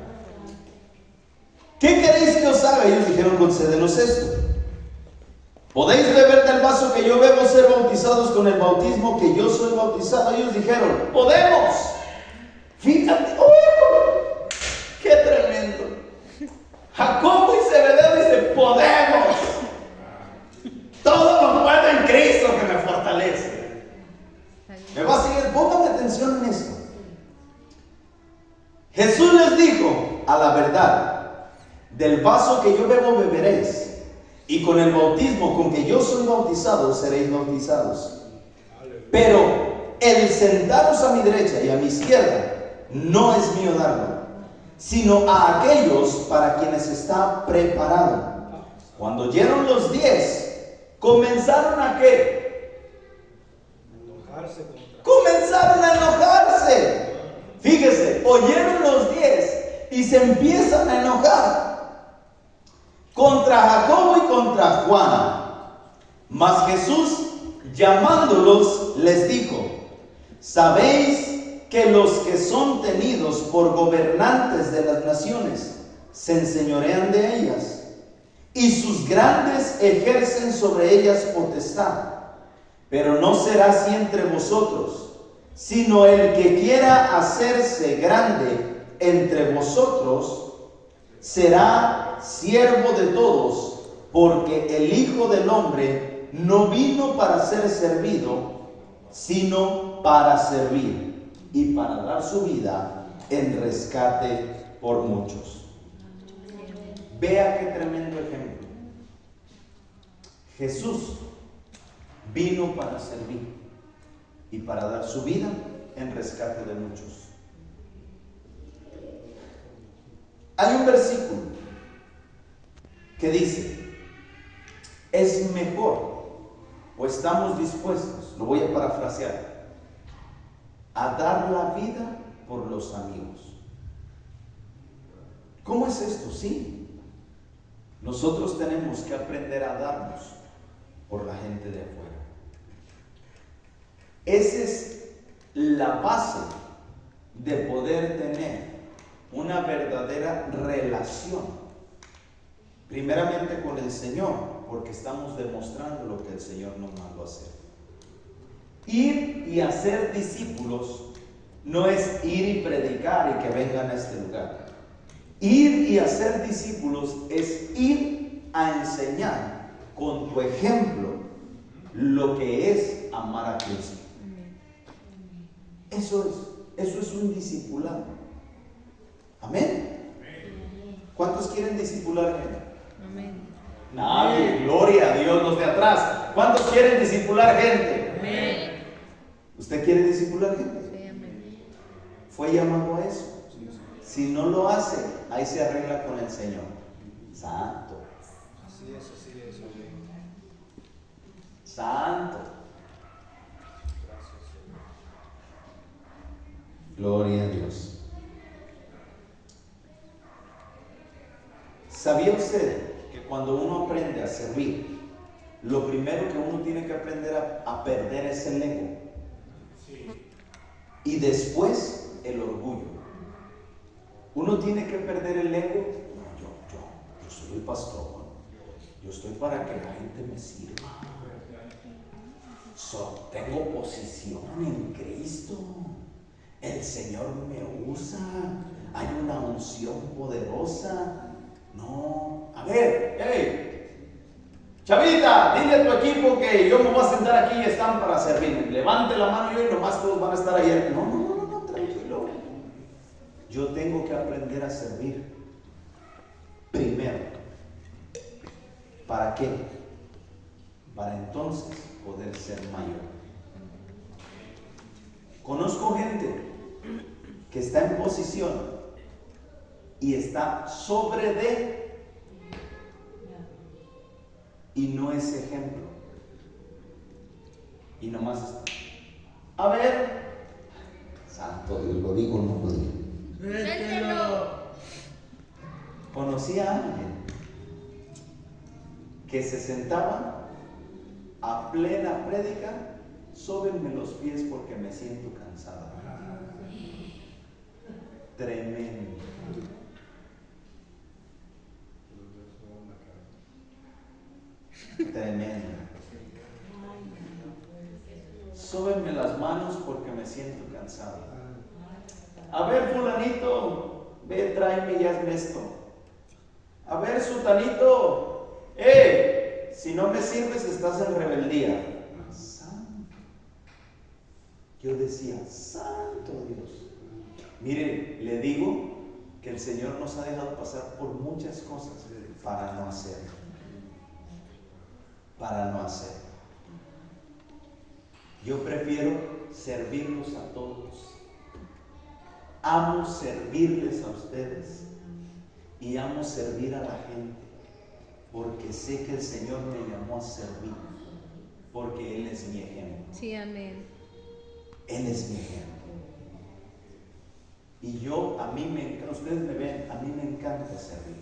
¿Qué queréis que os haga? Ellos dijeron, concédenos esto. ¿Podéis beber del vaso que yo bebo, ser bautizados con el bautismo que yo soy bautizado? Ellos dijeron, podemos. Fíjate, ¡oh! ¡Qué tremendo! Jacobo y Zebedeo dicen, podemos. Todo lo puedo en Cristo que me fortalece. Me va a seguir, póngame atención en esto. Jesús les dijo, a la verdad, del vaso que yo bebo beberéis, y con el bautismo con que yo soy bautizado seréis bautizados. Pero el sentaros a mi derecha y a mi izquierda no es mío darlo, sino a aquellos para quienes está preparado. Cuando oyeron los 10, comenzaron a ¿qué? Comenzaron a enojarse. Fíjese, oyeron los 10 y se empiezan a enojar contra Jacobo y contra Juan. Mas Jesús, llamándolos, les dijo: ¿sabéis que los que son tenidos por gobernantes de las naciones se enseñorean de ellas, y sus grandes ejercen sobre ellas potestad? Pero no será así entre vosotros, sino el que quiera hacerse grande entre vosotros será siervo de todos, porque el Hijo del Hombre no vino para ser servido, sino para servir y para dar su vida en rescate por muchos. Vea qué tremendo ejemplo. Jesús vino para servir y para dar su vida en rescate de muchos. Hay un versículo que dice: es mejor, o estamos dispuestos, lo voy a parafrasear, a dar la vida por los amigos. ¿Cómo es esto? Sí, nosotros tenemos que aprender a darnos por la gente de afuera. Esa es la base de poder tener una verdadera relación, primeramente con el Señor, porque estamos demostrando lo que el Señor nos mandó a hacer. Ir y hacer discípulos no es ir y predicar y que vengan a este lugar. Ir y hacer discípulos es ir a enseñar con tu ejemplo lo que es amar a Cristo. Eso es un discipulado. Amén. ¿Cuántos quieren discipular gente?
Amén.
Nadie, gloria a Dios, los de atrás. ¿Cuántos quieren discipular gente?
Amén.
¿Usted quiere discipular gente?
Sí, amén.
Fue llamado a eso. Si no lo hace, ahí se arregla con el Señor. Santo.
Así es, amén.
Santo.
Gracias, Señor.
Gloria a Dios. ¿Sabía usted que cuando uno aprende a servir, lo primero que uno tiene que aprender a perder es el ego?
Sí.
Y después el orgullo. Uno tiene que perder el ego. No, yo soy el pastor. Yo estoy para que la gente me sirva. Tengo posición en Cristo. El Señor me usa. Hay una unción poderosa. No, a ver, hey, chavita, dile a tu equipo que yo me voy a sentar aquí y están para servir. Levante la mano yo y nomás todos van a estar ahí. No, tranquilo. Yo tengo que aprender a servir primero. ¿Para qué? Para entonces poder ser mayor. Conozco gente que está en posición y está sobre de y no es ejemplo. Y nomás está. A ver, santo Dios, lo digo, no lo digo. Conocí a alguien que se sentaba a plena prédica, sóbenme los pies porque me siento cansado. Tremendo. Tremendo. Sóbenme las manos porque me siento cansado. A ver, fulanito, ve, tráeme y hazme esto. A ver, sutanito, si no me sirves estás en rebeldía. Santo. Yo decía, santo Dios. Mire, le digo que el Señor nos ha dejado pasar por muchas cosas para no hacerlo. Para no hacerlo. Yo prefiero servirlos a todos. Amo servirles a ustedes y amo servir a la gente porque sé que el Señor me llamó a servir, porque Él es mi ejemplo.
Sí, amén.
Él es mi ejemplo. Y yo, a mí me encanta, ustedes me ven, a mí me encanta servir.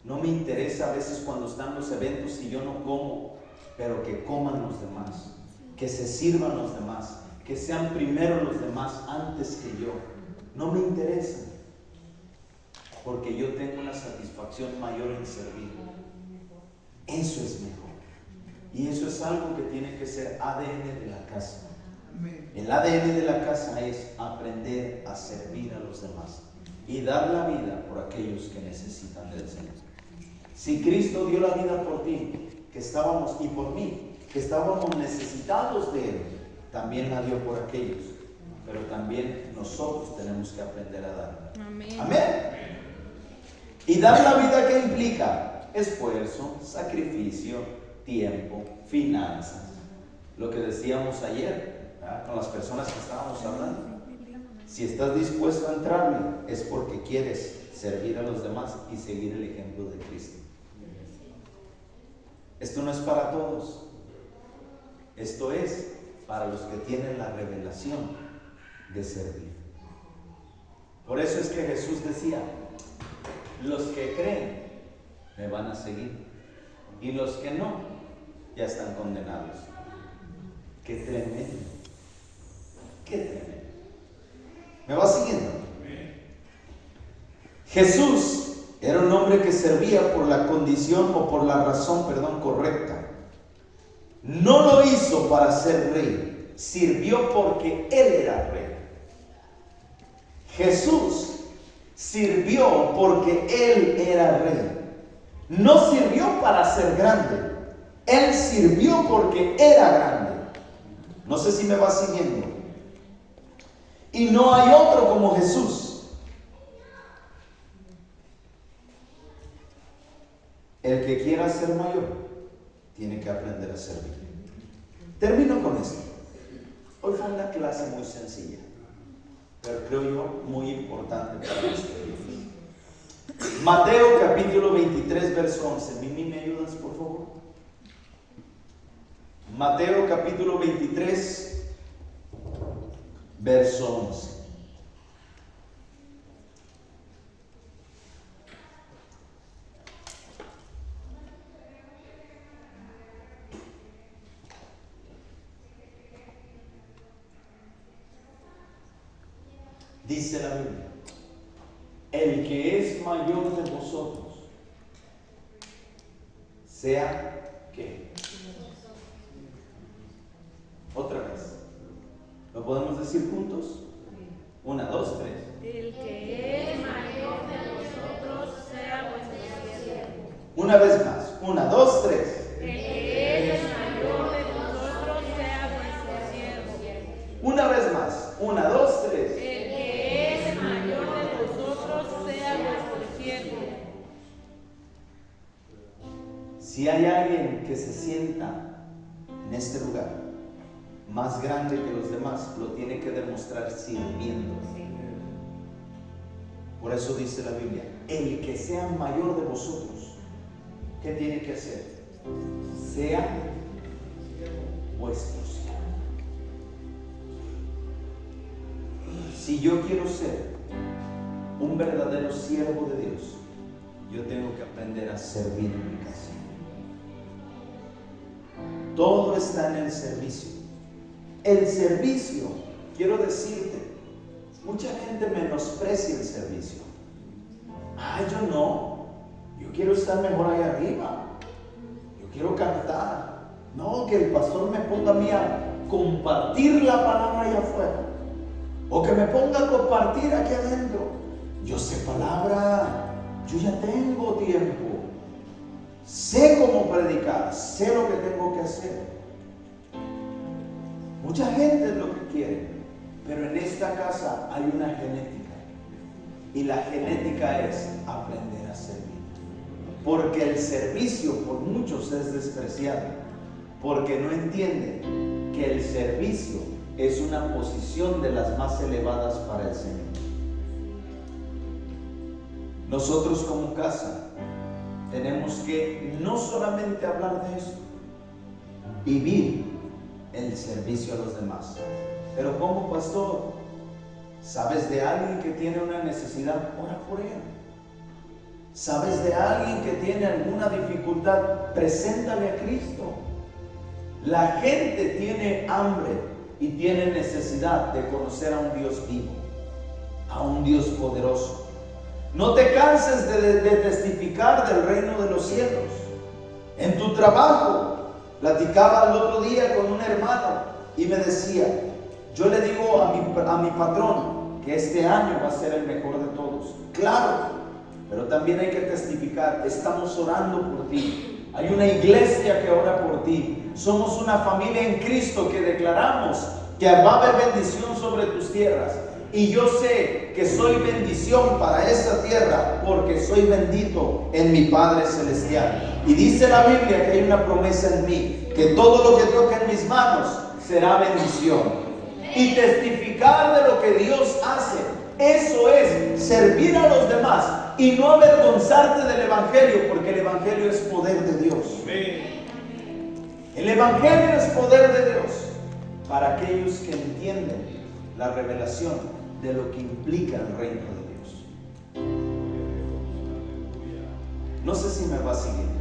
No me interesa a veces cuando están los eventos y yo no como, pero que coman los demás, que se sirvan los demás, que sean primero los demás antes que yo. No me interesa, porque yo tengo una satisfacción mayor en servir. Eso es mejor. Y eso es algo que tiene que ser ADN de la casa. El ADN de la casa es aprender a servir a los demás y dar la vida por aquellos que necesitan del Señor. Si Cristo dio la vida por ti, que estábamos, y por mí, que estábamos necesitados de Él, también la dio por aquellos. Pero también nosotros tenemos que aprender a dar.
Amén.
Amén. Y dar la vida, ¿qué implica? Esfuerzo, sacrificio, tiempo, finanzas. Lo que decíamos ayer, ¿verdad? Con las personas que estábamos hablando. Si estás dispuesto a entrarle, es porque quieres servir a los demás y seguir el ejemplo de Cristo. Esto no es para todos. Esto es para los que tienen la revelación de servir. Por eso es que Jesús decía, los que creen me van a seguir y los que no ya están condenados. Qué tremendo, qué tremendo. ¿Me va siguiendo? Jesús era un hombre que servía por la condición o por la razón, correcta. No lo hizo para ser rey, sirvió porque Él era rey. Jesús sirvió porque Él era rey. No sirvió para ser grande. Él sirvió porque era grande. No sé si me va siguiendo. Y no hay otro como Jesús. El que quiera ser mayor tiene que aprender a servir. Termino con esto. Hoy fue una clase muy sencilla, pero creo yo muy importante para ustedes. Mateo capítulo 23, verso 11. Mimi, ¿me ayudas, por favor? Mateo capítulo 23, verso 11. Dice la Biblia, el que es mayor de vosotros, sea ¿qué? Otra vez. ¿Lo podemos decir juntos? 1, 2, 3.
El que es mayor de nosotros sea vuestro siervo.
Una vez más. 1, 2, 3.
El que es mayor de nosotros sea vuestro siervo.
Una vez más. 1, 2, 3.
El que es mayor de nosotros sea vuestro siervo.
Si hay alguien que se sienta en este lugar más grande que los demás, lo tiene que demostrar sirviendo. Por eso dice la Biblia, el que sea mayor de vosotros, ¿qué tiene que hacer? Sea vuestro siervo. si yo quiero ser un verdadero siervo de Dios, yo tengo que aprender a servir en mi casa. Todo está en el servicio. El servicio, quiero decirte, mucha gente menosprecia el servicio. Yo no, yo quiero estar mejor ahí arriba, yo quiero cantar. No, que el pastor me ponga a mí a compartir la palabra allá afuera, o que me ponga a compartir aquí adentro. Yo sé palabra, yo ya tengo tiempo, sé cómo predicar, sé lo que tengo que hacer. Mucha gente es lo que quiere, pero en esta casa hay una genética, y la genética es aprender a servir, porque el servicio por muchos es despreciado, porque no entienden que el servicio es una posición de las más elevadas para el Señor. Nosotros como casa tenemos que no solamente hablar de esto, vivir el servicio a los demás. Pero como pastor, ¿sabes de alguien que tiene una necesidad? Ora por él. ¿Sabes de alguien que tiene alguna dificultad? Preséntale a Cristo. La gente tiene hambre y tiene necesidad de conocer a un Dios vivo, a un Dios poderoso. No te canses de testificar del reino de los cielos. En tu trabajo, platicaba el otro día con un hermano y me decía, yo le digo a mi patrón que este año va a ser el mejor de todos. Claro, pero también hay que testificar, estamos orando por ti. Hay una iglesia que ora por ti. Somos una familia en Cristo que declaramos que va a haber bendición sobre tus tierras. Y yo sé que soy bendición para esta tierra porque soy bendito en mi Padre Celestial. Y dice la Biblia que hay una promesa en mí, que todo lo que toque en mis manos será bendición. Y testificar de lo que Dios hace, eso es servir a los demás y no avergonzarte del Evangelio, porque el Evangelio es poder de Dios. El Evangelio es poder de Dios para aquellos que entienden la revelación de lo que implica el reino de Dios. No sé si me va siguiendo.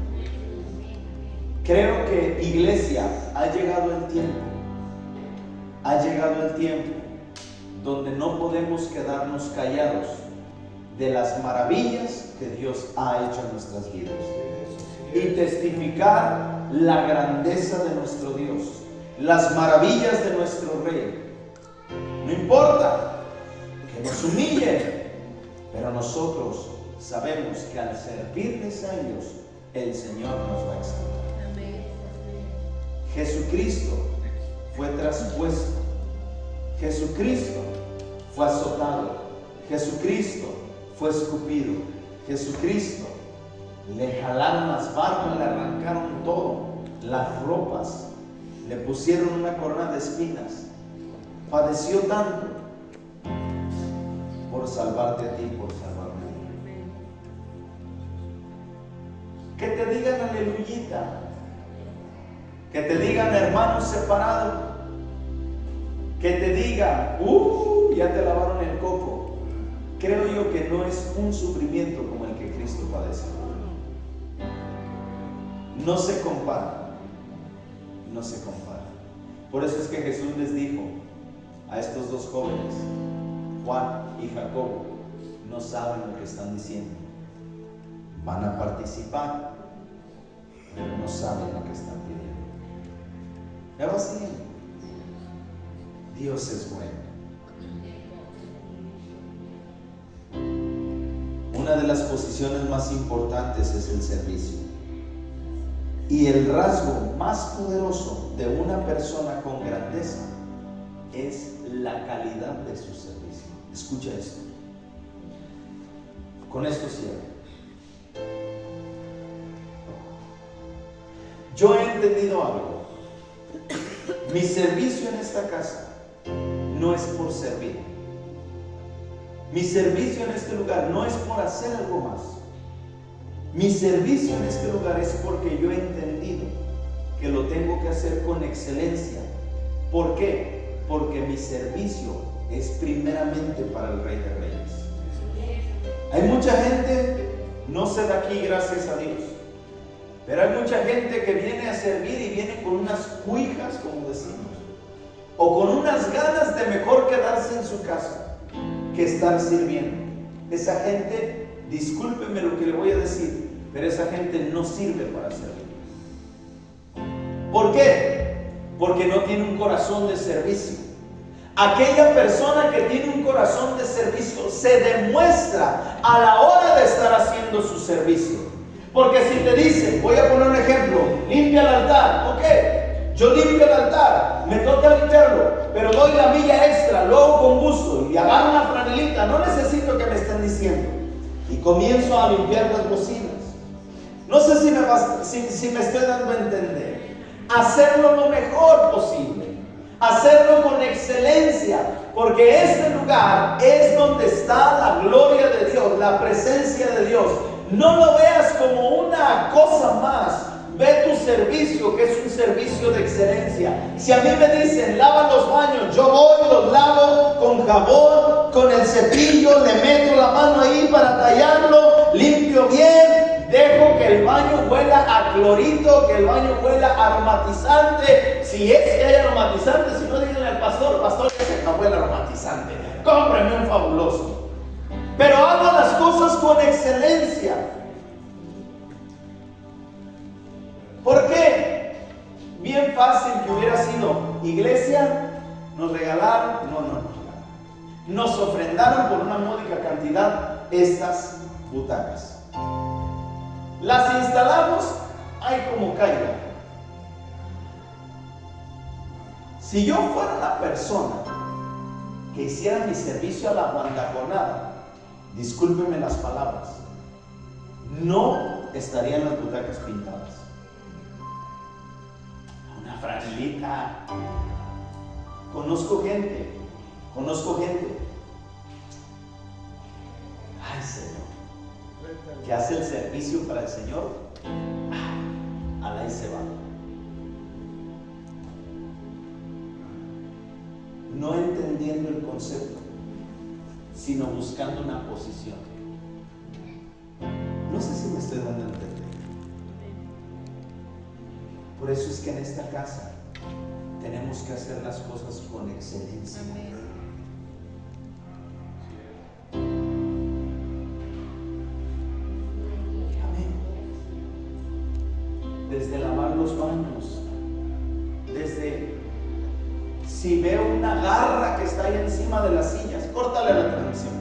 Creo que, iglesia, ha llegado el tiempo. Ha llegado el tiempo donde no podemos quedarnos callados de las maravillas que Dios ha hecho en nuestras vidas y testificar la grandeza de nuestro Dios, las maravillas de nuestro Rey. No importa que nos humillen, pero nosotros sabemos que al servirles a ellos, el Señor nos va a exaltar.
Amén.
Jesucristo fue traspuesto, Jesucristo fue azotado, Jesucristo fue escupido, Jesucristo le jalaron las barbas, le arrancaron todo, las ropas, le pusieron una corona de espinas, padeció tanto por salvarte a ti, por salvarme a mí. Que te digan aleluyita, que te digan hermano separado, que te digan, ya te lavaron el coco. Creo yo que no es un sufrimiento como el que Cristo padece. No se compara, no se compara. Por eso es que Jesús les dijo a estos dos jóvenes, Juan y Jacobo, no saben lo que están diciendo. Van a participar, pero no saben lo que están pidiendo. ¿Me va siguiendo? Dios es bueno. Una de las posiciones más importantes es el servicio. Y el rasgo más poderoso de una persona con grandeza es la calidad de su servicio. Escucha esto. Con esto cierro. Yo he entendido algo. Mi servicio en esta casa no es por servir. Mi servicio en este lugar no es por hacer algo más. Mi servicio en este lugar es porque yo he entendido que lo tengo que hacer con excelencia. ¿Por qué? Porque mi servicio es primeramente para el Rey de Reyes. Hay mucha gente, no se da aquí, gracias a Dios, pero hay mucha gente que viene a servir y viene con unas cuijas, como decimos, o con unas ganas de mejor quedarse en su casa que estar sirviendo. Esa gente, discúlpeme lo que le voy a decir, pero esa gente no sirve para servir. ¿Por qué? Porque no tiene un corazón de servicio. Aquella persona que tiene un corazón de servicio se demuestra a la hora de estar haciendo su servicio. Porque si te dicen, voy a poner un ejemplo, limpia el altar, ok, yo limpio el altar, me toca limpiarlo, pero doy la milla extra, lo hago con gusto y agarro una franelita, no necesito que me estén diciendo, y comienzo a limpiar las bocinas. No sé si me estoy dando a entender. Hacerlo lo mejor posible, hacerlo con excelencia, porque este lugar es donde está la gloria de Dios, la presencia de Dios. No lo veas como una cosa más, ve tu servicio, que es un servicio de excelencia. Si a mí me dicen, lava los baños, yo voy, los lavo con jabón, con el cepillo, le meto la mano ahí para tallarlo, limpio bien, dejo que el baño huela a clorito, que el baño huela a aromatizante. Si es que hay aromatizante, si no, díganle al pastor, ya se acabó el aromatizante, cómprame un fabuloso. Pero hago las cosas con excelencia. ¿Por qué? Bien fácil que hubiera sido, iglesia, nos regalaron, nos ofrendaron por una módica cantidad estas butacas. Las instalamos, ay como caiga. Si yo fuera una persona que hiciera mi servicio a la guandajonada, discúlpenme las palabras, no estarían las butacas pintadas. Una franelita. Conozco gente. Ay, Señor, que hace el servicio para el Señor. Ahí se va. No entendiendo el concepto, sino buscando una posición. No sé si me estoy dando a entender. Por eso es que en esta casa tenemos que hacer las cosas con excelencia. Amén. Desde lavar los baños, desde si veo una garra que está ahí encima de las sillas, córtale la transmisión.